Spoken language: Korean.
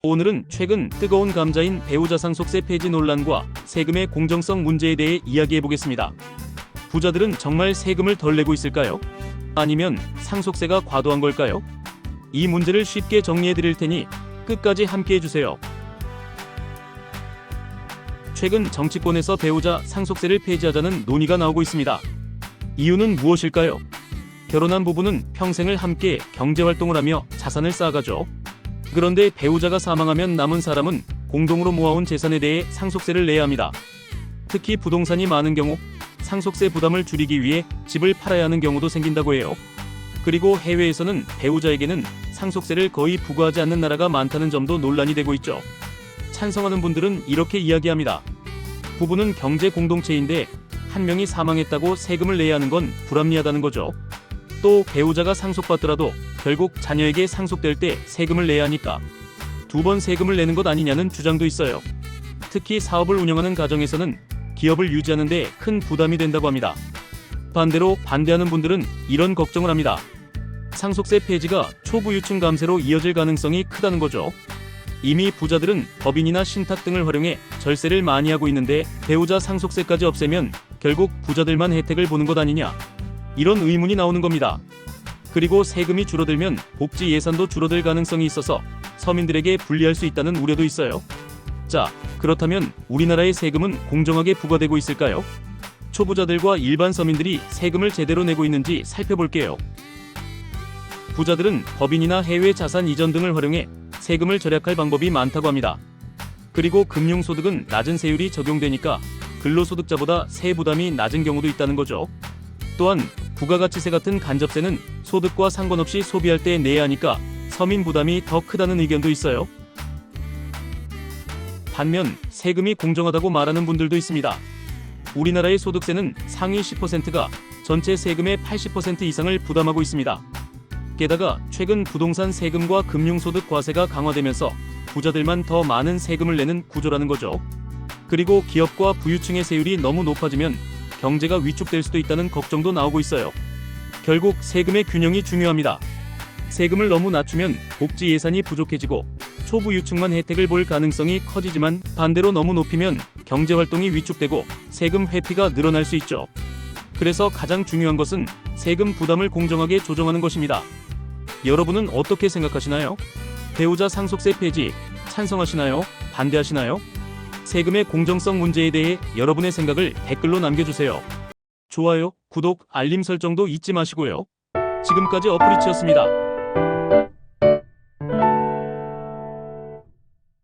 오늘은 최근 뜨거운 감자인 배우자 상속세 폐지 논란과 세금의 공정성 문제에 대해 이야기해보겠습니다. 부자들은 정말 세금을 덜 내고 있을까요? 아니면 상속세가 과도한 걸까요? 이 문제를 쉽게 정리해드릴 테니 끝까지 함께해주세요. 최근 정치권에서 배우자 상속세를 폐지하자는 논의가 나오고 있습니다. 이유는 무엇일까요? 결혼한 부부는 평생을 함께 경제활동을 하며 자산을 쌓아가죠. 그런데 배우자가 사망하면 남은 사람은 공동으로 모아온 재산에 대해 상속세를 내야 합니다. 특히 부동산이 많은 경우 상속세 부담을 줄이기 위해 집을 팔아야 하는 경우도 생긴다고 해요. 그리고 해외에서는 배우자에게는 상속세를 거의 부과하지 않는 나라가 많다는 점도 논란이 되고 있죠. 찬성하는 분들은 이렇게 이야기합니다. 부부는 경제 공동체인데 한 명이 사망했다고 세금을 내야 하는 건 불합리하다는 거죠. 또 배우자가 상속받더라도 결국 자녀에게 상속될 때 세금을 내야 하니까 두 번 세금을 내는 것 아니냐는 주장도 있어요. 특히 사업을 운영하는 가정에서는 기업을 유지하는 데 큰 부담이 된다고 합니다. 반대로 반대하는 분들은 이런 걱정을 합니다. 상속세 폐지가 초부유층 감세로 이어질 가능성이 크다는 거죠. 이미 부자들은 법인이나 신탁 등을 활용해 절세를 많이 하고 있는데 배우자 상속세까지 없애면 결국 부자들만 혜택을 보는 것 아니냐, 이런 의문이 나오는 겁니다. 그리고 세금이 줄어들면 복지 예산도 줄어들 가능성이 있어서 서민들에게 불리할 수 있다는 우려도 있어요. 자, 그렇다면 우리나라의 세금은 공정하게 부과되고 있을까요? 초부자들과 일반 서민들이 세금을 제대로 내고 있는지 살펴볼게요. 부자들은 법인이나 해외 자산 이전 등을 활용해 세금을 절약할 방법이 많다고 합니다. 그리고 금융소득은 낮은 세율이 적용되니까 근로소득자보다 세 부담이 낮은 경우도 있다는 거죠. 또한 부가가치세 같은 간접세는 소득과 상관없이 소비할 때 내야 하니까 서민 부담이 더 크다는 의견도 있어요. 반면 세금이 공정하다고 말하는 분들도 있습니다. 우리나라의 소득세는 상위 10%가 전체 세금의 80% 이상을 부담하고 있습니다. 게다가 최근 부동산 세금과 금융소득 과세가 강화되면서 부자들만 더 많은 세금을 내는 구조라는 거죠. 그리고 기업과 부유층의 세율이 너무 높아지면 경제가 위축될 수도 있다는 걱정도 나오고 있어요. 결국 세금의 균형이 중요합니다. 세금을 너무 낮추면 복지 예산이 부족해지고 초부유층만 혜택을 볼 가능성이 커지지만 반대로 너무 높이면 경제활동이 위축되고 세금 회피가 늘어날 수 있죠. 그래서 가장 중요한 것은 세금 부담을 공정하게 조정하는 것입니다. 여러분은 어떻게 생각하시나요? 배우자 상속세 폐지 찬성하시나요? 반대하시나요? 세금의 공정성 문제에 대해 여러분의 생각을 댓글로 남겨주세요. 좋아요, 구독, 알림 설정도 잊지 마시고요. 지금까지 어프리치였습니다.